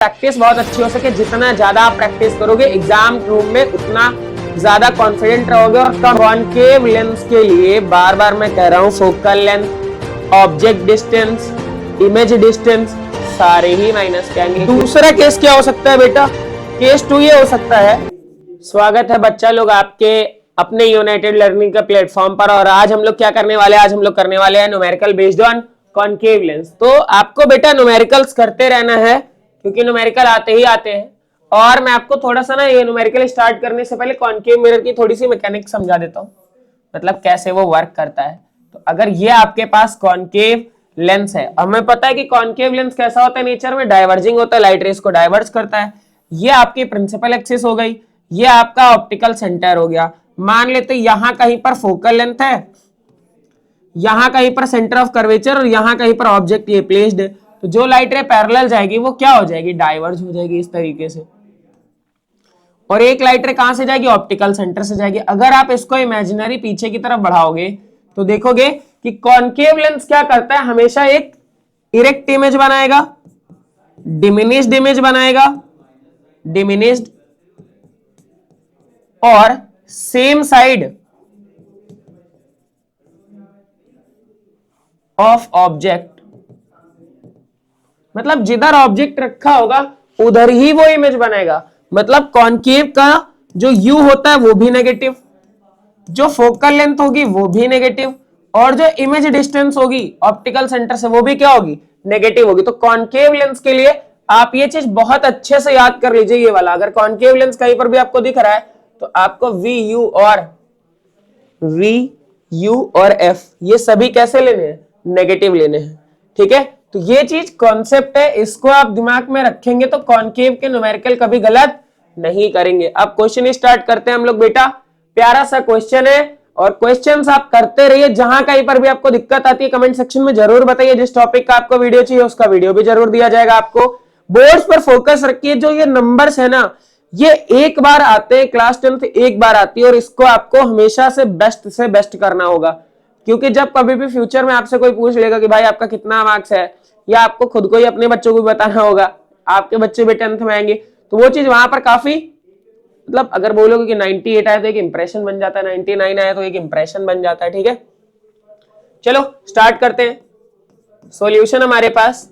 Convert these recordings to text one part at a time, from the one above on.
Practice बहुत अच्छी हो सके। जितना ज्यादा आप प्रैक्टिस करोगे एग्जाम रूम में उतना ज्यादा कॉन्फिडेंट रहोगे। और कॉन्केव लेंस के लिए बार बार मैं कह रहा हूं, focal length, object distance, image distance सारे ही माइनस के आएंगे। दूसरा केस क्या हो सकता है बेटा? केस 2 ये हो सकता है। स्वागत है बच्चा लोग आपके अपने यूनाइटेड लर्निंग का प्लेटफॉर्म पर। और आज हम लोग क्या करने वाले हैं? आज हम लोग करने वाले हैं numerical based on concave lens. तो आपको बेटा न्यूमेरिकल्स करते रहना है क्योंकि न्यूमेरिकल आते ही आते हैं। और मैं आपको थोड़ा सा ना ये न्यूमेरिकल स्टार्ट करने से पहले कॉन्केव मिरर की थोड़ी सी मैकेनिक्स समझा देता हूँ, मतलब कैसे वो वर्क करता है। तो अगर ये आपके पास कॉन्केव लेंस है, हमें पता है कि कॉन्केव लेंस कैसा होता है नेचर में, डाइवर्जिंग होता है, लाइट रेस को डाइवर्ज करता है। ये आपकी प्रिंसिपल एक्सिस हो गई, ये आपका ऑप्टिकल सेंटर हो गया। मान लेते यहां कहीं पर फोकल लेंथ है, यहां कहीं पर सेंटर ऑफ कर्वेचर और यहां कहीं पर ऑब्जेक्ट ये प्लेस्ड है। तो जो लाइट रे पैरेलल जाएगी वो क्या हो जाएगी? डाइवर्ज हो जाएगी इस तरीके से। और एक लाइट रे कहां से जाएगी? ऑप्टिकल सेंटर से जाएगी। अगर आप इसको इमेजिनरी पीछे की तरफ बढ़ाओगे तो देखोगे कि कॉन्केव लेंस क्या करता है, हमेशा एक इरेक्ट इमेज बनाएगा, डिमिनिश्ड इमेज बनाएगा, डिमिनिश्ड और सेम साइड ऑफ ऑब्जेक्ट, मतलब जिधर ऑब्जेक्ट रखा होगा उधर ही वो इमेज बनाएगा। मतलब कॉन्केव का जो यू होता है वो भी नेगेटिव, जो फोकल लेंथ होगी वो भी नेगेटिव, और जो इमेज डिस्टेंस होगी ऑप्टिकल सेंटर से वो भी क्या होगी? नेगेटिव होगी। तो कॉन्केव लेंस के लिए आप ये चीज बहुत अच्छे से याद कर लीजिए ये वाला। अगर कॉन्केव लेंस कहीं पर भी आपको दिख रहा है तो आपको वी यू और एफ ये सभी कैसे लेने हैं? नेगेटिव लेने हैं। ठीक है, तो ये चीज कॉन्सेप्ट है, इसको आप दिमाग में रखेंगे तो कॉन्केव के न्यूमेरिकल कभी गलत नहीं करेंगे। अब क्वेश्चन स्टार्ट करते हैं हम लोग बेटा। प्यारा सा क्वेश्चन है और क्वेश्चंस आप करते रहिए। जहां कहीं पर भी आपको दिक्कत आती है कमेंट सेक्शन में जरूर बताइए। जिस टॉपिक का आपको वीडियो चाहिए उसका वीडियो भी जरूर दिया जाएगा आपको। बोर्ड्स पर फोकस रखिए। जो ये नंबर्स है ना, ये एक बार आते हैं, क्लास 10th एक बार आती है, और इसको आपको हमेशा से बेस्ट करना होगा। क्योंकि जब कभी भी फ्यूचर में आपसे कोई पूछ लेगा कि भाई आपका कितना मार्क्स है, या आपको खुद को ही अपने बच्चों को बताना होगा, आपके बच्चे भी 10th में आएंगे, तो वो चीज वहां पर काफी, मतलब अगर बोलोगे कि 98 आया तो एक इंप्रेशन बन जाता है, 99 आया तो एक इंप्रेशन बन जाता है। ठीक है, चलो स्टार्ट करते हैं। सॉल्यूशन हमारे पास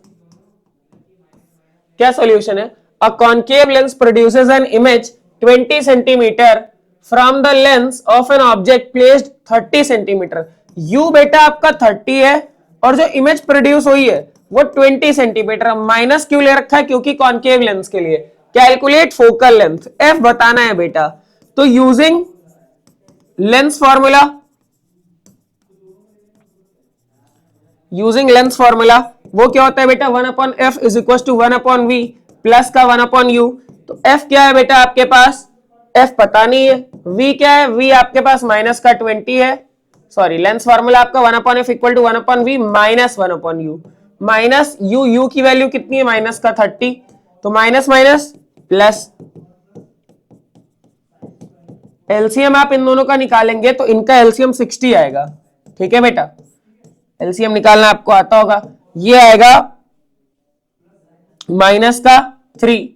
क्या सॉल्यूशन है? A concave lens produces an image 20 centimetre from the lens of an object placed 30 centimetre. You बेटा आपका 30 है और जो इमेज प्रोड्यूस हुई है वो 20 सेंटीमीटर। माइनस क्यों ले रखा है? क्योंकि कॉन्केव लेंस के लिए कैलकुलेट फोकल लेंथ, एफ बताना है बेटा। तो using lens formula, using lens formula वो क्या होता है बेटा? 1/f is equal to 1/v plus का 1/u। तो f क्या है बेटा आपके पास? f पता नहीं है। v क्या है? v आपके पास माइनस का 20 है। सॉरी, लेंस फॉर्मूला आपका 1/f equal to 1/v minus 1/u। Minus u की वैल्यू कितनी है? माइनस का 30। तो माइनस माइनस प्लस, एलसीएम आप इन दोनों का निकालेंगे तो इनका एलसीएम 60 आएगा। ठीक है बेटा, एलसीएम निकालना आपको आता होगा। ये आएगा माइनस का 3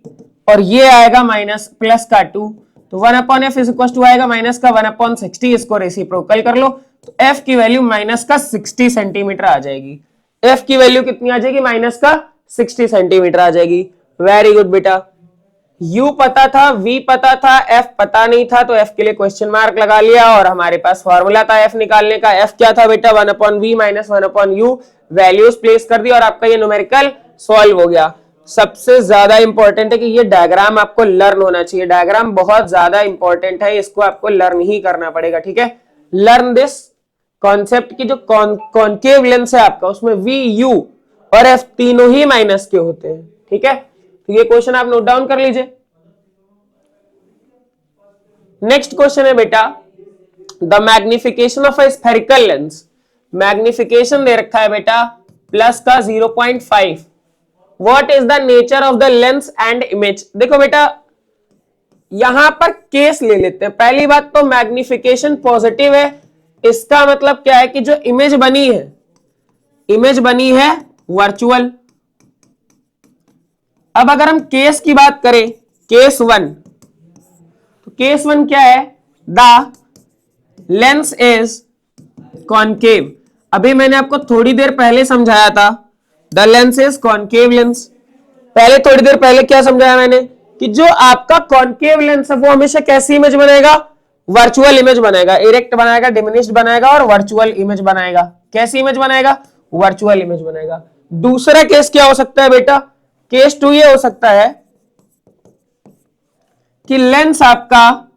और ये आएगा माइनस प्लस का 2। तो 1/f इज इक्वल टू आएगा माइनस का 1/60। इसको रेसिप्रोकल कर लो तो f की वैल्यू माइनस का 60 सेंटीमीटर आ जाएगी। f की वैल्यू कितनी आ जाएगी? माइनस का 60 सेंटीमीटर आ जाएगी। वेरी गुड बेटा। u पता था, v पता था, f पता नहीं था, तो f के लिए क्वेश्चन मार्क लगा लिया। और हमारे पास फॉर्मूला था f निकालने का। f क्या था बेटा? 1/v minus 1/u। Values place कर दी और आपका ये न्यूमेरिकल सॉल्व हो गया। सबसे ज्यादा इंपॉर्टेंट है कि ये डायग्राम आपको लर्न होना चाहिए। डायग्राम बहुत ज्यादा इंपॉर्टेंट है, इसको आपको लर्न ही करना पड़ेगा। ठीक है, लर्न दिस कॉन्सेप्ट की जो कॉन्केव लेंस है आपका, उसमें v, u और f तीनों ही माइनस के होते हैं। ठीक है, तो ये क्वेश्चन आप नोट डाउन कर लीजिए। नेक्स्ट क्वेश्चन है बेटा, the magnification of a spherical lens. Magnification दे रखा है बेटा प्लस का 0.5। What is the nature of the lens and image? देखो बेटा यहां पर केस ले लेते हैं। पहली बात तो मैग्निफिकेशन पॉजिटिव है, इसका मतलब क्या है कि जो इमेज बनी है, इमेज बनी है वर्चुअल, अब अगर हम केस की बात करें, केस 1, तो केस 1 क्या है? The lens is concave. अभी मैंने आपको थोड़ी देर पहले समझाया था, the lens is concave lens. पहले थोड़ी देर पहले क्या समझाया मैंने कि जो आपका कॉनकेव लेंस है वो हमेशा कैसी इमेज बनाएगा? वर्चुअल इमेज बनाएगा, इरेक्ट बनाएगा, डिमिनिश्ड बनाएगा और वर्चुअल इमेज बनाएगा। कैसी इमेज बनाएगा? वर्चुअल इमेज बनाएगा। दूसरा केस क्या हो सकता है बेटा? केस 2 ये हो सकता है कि लेंस आपका,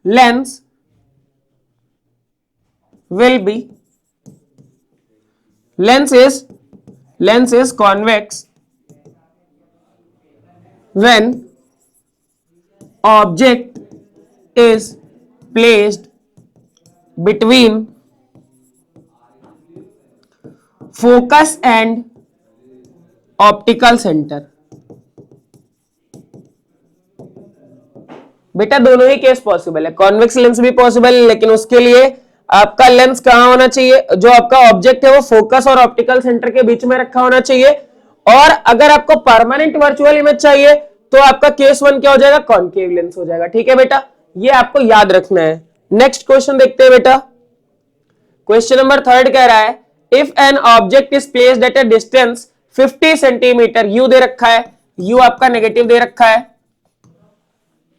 lens will be, lens is convex when object is placed between focus and optical center। बेटा दोनों ही केस पॉसिबल है, कॉन्वेक्स लेंस भी पॉसिबल है, लेकिन उसके लिए आपका लेंस कहां होना चाहिए? जो आपका ऑब्जेक्ट है वो फोकस और ऑप्टिकल सेंटर के बीच में रखा होना चाहिए। और अगर आपको परमानेंट वर्चुअल इमेज चाहिए तो आपका केस 1 क्या हो जाएगा? कॉनकेव लेंस हो जाएगा। ठीक है बेटा, ये आपको याद रखना है। नेक्स्ट क्वेश्चन देखते हैं बेटा। क्वेश्चन नंबर 3 कह रहा है if an object is placed at a distance 50 centimetre, you they रखा है, यू आपका नेगेटिव दे रखा है,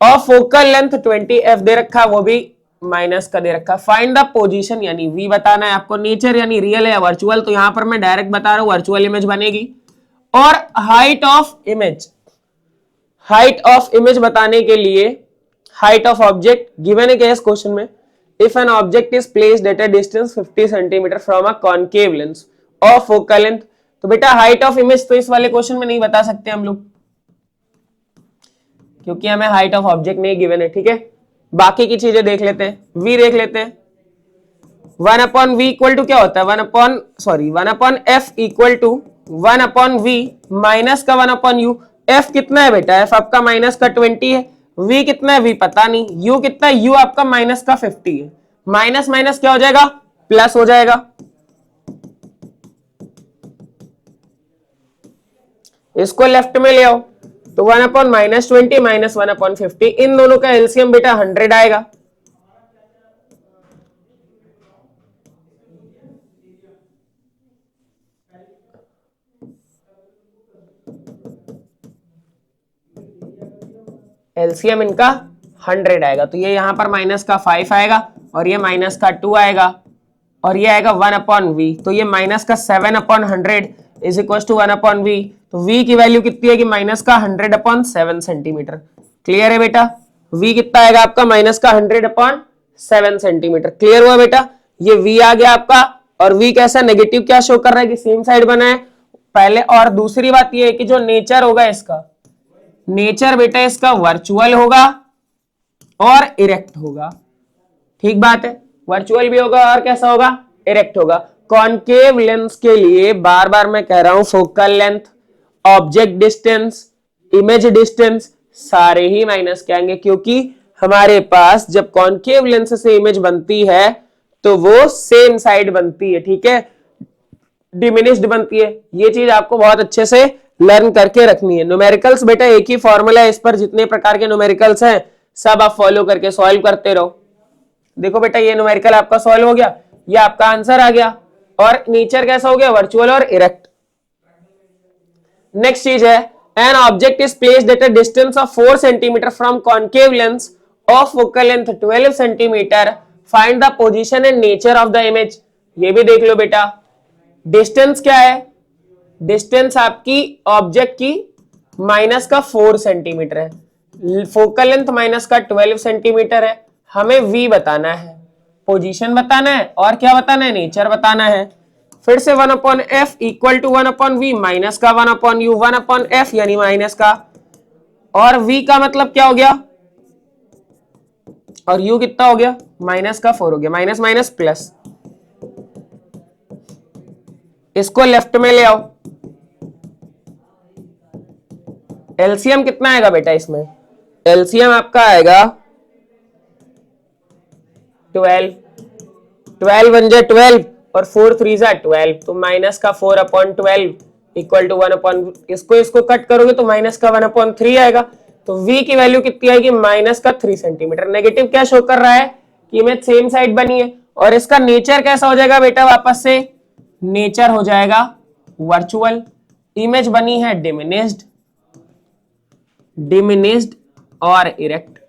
और फोकल लेंथ 20f दे रखा, वो भी माइनस का दे रखा। फाइंड द पोजीशन, यानी v बताना है आपको, नेचर यानी रियल है या वर्चुअल, तो यहां पर मैं डायरेक्ट बता रहा हूं वर्चुअल इमेज बनेगी। और height of image, height of image बताने के लिए हाइट ऑफ ऑब्जेक्ट गिवन है क्या इस क्वेश्चन में? If an object is placed at a distance 50 centimetre from a concave lens और फोकल लेंथ, तो बेटा हाइट ऑफ इमेज तो इस वाले क्वेश्चन में नहीं बता सकते हम लोग, क्योंकि हमें हाइट ऑफ ऑब्जेक्ट नहीं गिवन है। ठीक है, बाकी की चीजें देख लेते हैं, v देख लेते हैं। 1 अपॉन v इक्वल टू क्या होता है? 1 upon f equal to 1 upon v minus का 1 अपॉन u। f कितना है बेटा? f आपका माइनस का 20 है। v कितना है? v पता नहीं। u कितना है? u आपका माइनस का 50 है। माइनस माइनस क्या हो जाएगा? प्लस हो जाएगा। इसको लेफ्ट में ले आओ, तो 1 अपॉन माइनस 20 माइनस 1 अपॉन 50, इन दोनों का एलसीएम बेटा 100 आएगा। एलसीएम इनका 100 आएगा, तो ये यहां पर माइनस का 5 आएगा और ये माइनस का 2 आएगा और ये आएगा 1 अपॉन वी, तो ये माइनस का 7 upon 100 is equal to 1 upon v. तो v की वैल्यू कितनी है कि माइनस का 100 अपॉन 7 सेंटीमीटर। क्लियर है बेटा? v कितना आएगा आपका? माइनस का 100 अपॉन 7 सेंटीमीटर। क्लियर हुआ बेटा? ये v आ गया आपका, और v कैसा? नेगेटिव क्या शो कर रहा है कि सेम साइड बना है पहले। और दूसरी बात ये है कि जो नेचर होगा इसका, नेचर बेटा इसका वर्चुअल होगा और इरेक्ट होगा। ठीक बात है, वर्चुअल भी होगा और कैसा होगा? इरेक्ट होगा। कॉनकेव लेंस के लिए बार बार मैं कह रहा हूं focal length, object distance, image distance सारे ही माइनस के आएंगे, क्योंकि हमारे पास जब कॉनकेव लेंस से इमेज बनती है तो वो सेम साइड बनती है। ठीक है, डिमिनिश्ड बनती है। ये चीज आपको बहुत अच्छे से लर्न करके रखनी है। न्यूमेरिकल्स बेटा एक ही फॉर्मूला है, इस पर जितने प्रकार के न्यूमेरिकल्स हैं सब आप फॉलो करके सॉल्व करते रहो। देखो बेटा ये न्यूमेरिकल आपका सॉल्व हो गया, ये आपका आंसर आ गया, और नेचर कैसा हो गया? वर्चुअल और इरेक्ट। नेक्स्ट चीज है an object is placed at a distance of 4 centimetre from concave lens of focal length 12 centimetre, find the position and nature of the image. ये भी देख लो बेटा, डिस्टेंस क्या है? डिस्टेंस आपकी ऑब्जेक्ट की माइनस का 4 सेंटीमीटर है, फोकल लेंथ माइनस का 12 सेंटीमीटर है। हमें v बताना है, पोजीशन बताना है, और क्या बताना है? नेचर बताना है। फिर से 1 upon f equal to 1 upon v minus का 1 अपॉन यू, 1 अपॉन एफ यानी माइनस का, और v का मतलब क्या हो गया? और u कितना हो गया? माइनस का 4 हो गया। माइनस माइनस प्लस, इसको लेफ्ट में ले आओ। एलसीएम कितना आएगा बेटा इसमें? एलसीएम आपका आएगा 12, 12 1 जा 12 और 4 3 जा 12, तो माइनस का 4 अपॉन 12 इक्वल टू 1 इसको कट करोगे तो माइनस का 1/3 आएगा, तो v की वैल्यू कितनी आएगी, माइनस का 3 सेंटीमीटर। नेगेटिव क्या शो कर रहा है कि इमेज सेम साइड बनी है, और इसका नेचर कैसा हो जाएगा बेटा, वापस से नेचर हो जाएगा वर्चुअल। इमेज बनी है डिमिनिस्ड और इरेक्ट।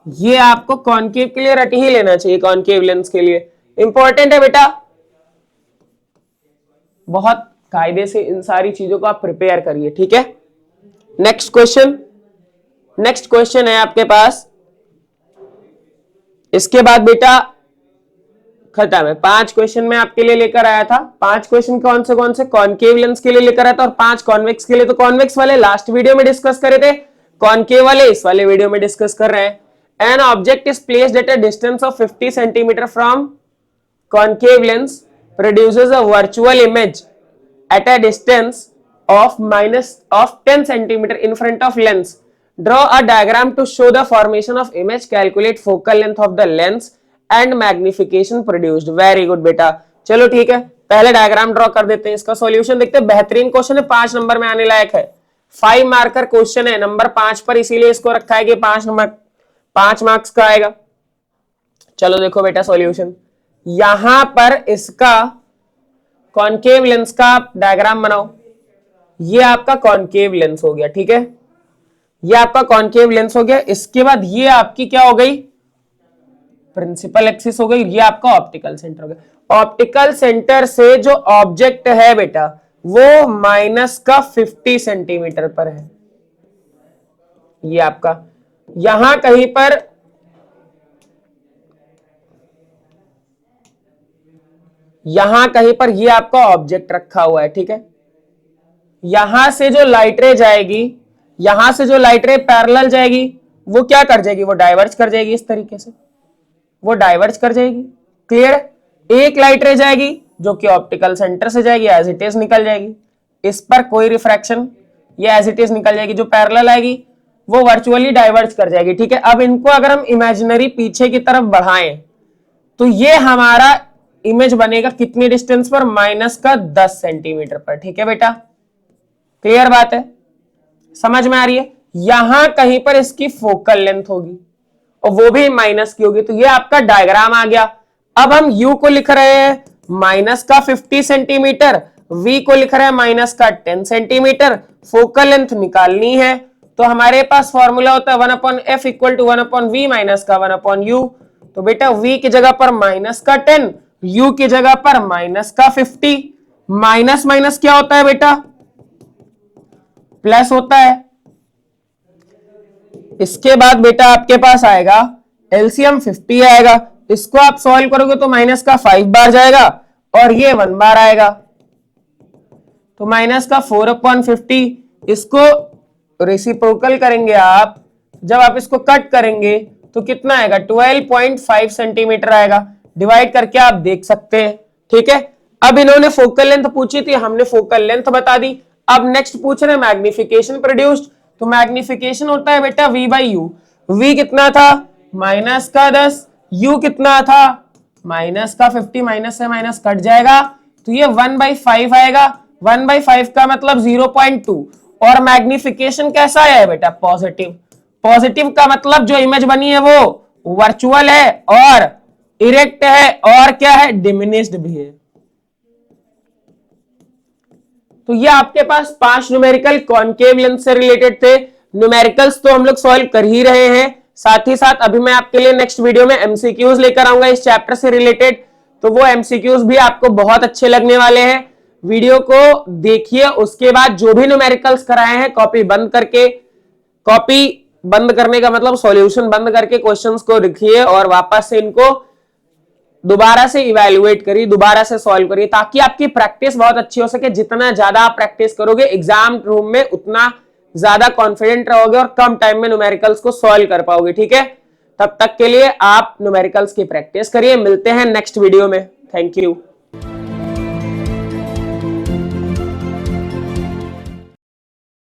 ये आपको कॉनकेव के लिए रट ही लेना चाहिए, कॉनकेव लेंस के लिए इंपॉर्टेंट है बेटा। बहुत कायदे से इन सारी चीजों को आप प्रिपेयर करिए, ठीक है। नेक्स्ट क्वेश्चन है आपके पास। इसके बाद बेटा खत्म है। 5 क्वेश्चन मैं आपके लिए लेकर आया था। 5 क्वेश्चन कौन से कॉनकेव लेंस के लिए लेकर आया था, और 5 कॉन्वेक्स के लिए। तो कॉन्वेक्स वाले लास्ट वीडियो में डिस्कस करे थे, कॉनकेव वाले इस वाले वीडियो में डिस्कस कर रहे हैं। An object is placed at a distance of 50 centimetre from concave lens produces a virtual image at a distance of 10 centimeter in front of lens. Draw a diagram to show the formation of image. Calculate focal length of the lens and magnification produced. Very good बेटा। चलो ठीक है, पहले diagram draw कर देते हैं, इसका solution देखते हैं। बेहतरीन क्वेश्चन है, 5 नंबर में आने लायक है। 5 मार्कर क्वेश्चन है, नंबर 5 पर इसीलिए इसको रखा है कि 5 मार्क्स का आएगा। चलो देखो बेटा सॉल्यूशन, यहां पर इसका कॉनकेव लेंस का डायग्राम बनाओ। ये आपका कॉनकेव लेंस हो गया, ठीक है, ये आपका कॉनकेव लेंस हो गया। इसके बाद ये आपकी क्या हो गई, प्रिंसिपल एक्सिस हो गई। ये आपका ऑप्टिकल सेंटर हो गया। ऑप्टिकल सेंटर से जो ऑब्जेक्ट है बेटा वो माइनस का 50 सेंटीमीटर पर है। ये आपका यहां कहीं पर ये आपका ऑब्जेक्ट रखा हुआ है, ठीक है। यहां से जो लाइट रे जाएगी, यहां से जो लाइट रे पैरेलल जाएगी, वो क्या कर जाएगी, वो डाइवर्ज कर जाएगी। इस तरीके से वो डाइवर्ज कर जाएगी। क्लियर। एक लाइट रे जाएगी जो कि ऑप्टिकल सेंटर से जाएगी, एज इट इज निकल जाएगी। इस पर कोई रिफ्रैक्शन, ये एज इट इज निकल जाएगी। जो पैरेलल आएगी वो वर्चुअली डाइवर्ज कर जाएगी, ठीक है। अब इनको अगर हम इमेजिनरी पीछे की तरफ बढ़ाएं तो ये हमारा इमेज बनेगा कितनी डिस्टेंस पर, माइनस का 10 सेंटीमीटर पर, ठीक है बेटा। क्लियर बात है, समझ में आ रही है। यहां कहीं पर इसकी फोकल लेंथ होगी और वो भी माइनस की होगी। तो ये आपका डायग्राम आ गया। अब हम u को लिख रहे हैं माइनस का 50 सेंटीमीटर, v को लिख रहे हैं माइनस का 10 सेंटीमीटर। फोकल लेंथ निकालनी है तो हमारे पास फॉर्मूला होता है 1/f equal to 1/v minus का 1/u। तो बेटा v की जगह पर माइनस का 10, u की जगह पर माइनस का 50। माइनस माइनस क्या होता है बेटा, प्लस होता है। इसके बाद बेटा आपके पास आएगा एलसीएम 50 आएगा। इसको आप सॉल्व करोगे तो माइनस का 5 बार जाएगा और ये 1 बार आएगा, तो माइनस का 4/50। इसको रेसिप्रोकल करेंगे आप, जब आप इसको कट करेंगे तो कितना आएगा, 12.5 सेंटीमीटर आएगा। डिवाइड करके आप देख सकते हैं, ठीक है। अब इन्होंने फोकल लेंथ पूछी थी, हमने फोकल लेंथ बता दी। अब नेक्स्ट पूछ रहे मैग्निफिकेशन प्रोड्यूस्ड। तो मैग्निफिकेशन होता है बेटा v/u। v कितना था, माइनस का 10, u कितना था, माइनस का 50। माइनस से माइनस कट जाएगा तो ये 1/5 आएगा। 1/5 का मतलब 0.2। और मैग्निफिकेशन कैसा है बेटा, पॉजिटिव। पॉजिटिव का मतलब जो इमेज बनी है वो वर्चुअल है और इरेक्ट है और क्या है, डिमिनिस्ड भी है। तो ये आपके पास 5 न्यूमेरिकल कॉनकेव लेंस से रिलेटेड थे। न्यूमेरिकल्स तो हम लोग सॉल्व कर ही रहे हैं, साथ ही साथ अभी मैं आपके लिए नेक्स्ट वीडियो में एमसीक्यूज लेकर आऊंगा इस चैप्टर से रिलेटेड। तो वो एमसीक्यूज भी आपको बहुत अच्छे लगने वाले हैं। वीडियो को देखिए, उसके बाद जो भी न्यूमेरिकल्स कराए हैं कॉपी बंद करने का मतलब सॉल्यूशन बंद करके क्वेश्चंस को लिखिए और वापस से इनको दोबारा से इवैल्यूएट करिए, दोबारा से सॉल्व करिए, ताकि आपकी प्रैक्टिस बहुत अच्छी हो सके। जितना ज्यादा आप प्रैक्टिस करोगे एग्जाम रूम में उतना ज्यादा कॉन्फिडेंट रहोगे और कम टाइम में न्यूमेरिकल्स को सॉल्व कर पाओगे, ठीक है। तब तक के लिए आप न्यूमेरिकल्स की प्रैक्टिस करिए। मिलते हैं नेक्स्ट वीडियो में। Thank you.